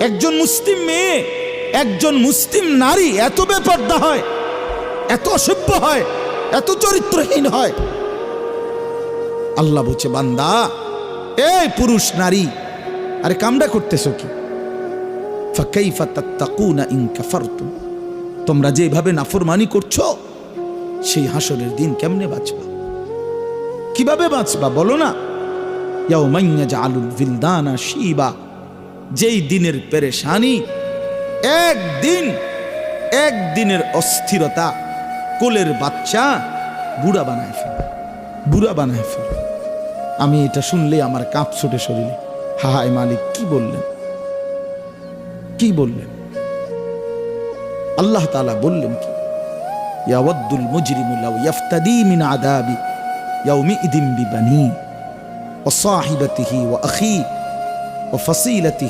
একজন মুসলিম মেয়ে, একজন মুসলিম নারী এত বেপরদা হয়, এত অসভ্য হয়, এত চরিত্রহীন হয়। আল্লাহ বলছে, বান্দা এই পুরুষ নারী, আরে কামড়া করতেছ কি? ফাকাইফা তাত্তাকুনা ইন কাফারতুম, তোমরা যেভাবে নাফরমানি করছো সেই হাসরের দিন কেমনে বাঁচবা? কিভাবে বাঁচবা বলো না? ইয়াউমা ইয়াজআলুল বিলদানা শিবা, যেই দিনের পেরেশানি, একদিনের অস্থিরতা কোলের বাচ্চা বুড়া বানায় ফেলে, বুড়া বানায় ফেলে। আমি এটা শুনলে আমার কাঁপ ছুটে শরীরে। হায় মালিক, কি বললেন, কি বললেন? আল্লাহ তাআলা বললেন কি, ইয়াওয়াদ্দুল মুজরিমু লাউ ইয়াফতাদি মিন আযাবি ইয়াউমিইদিন বিবানি ওয়া সাহিবাতিহি ওয়া আখি ওয়া ফাসিলাতিহি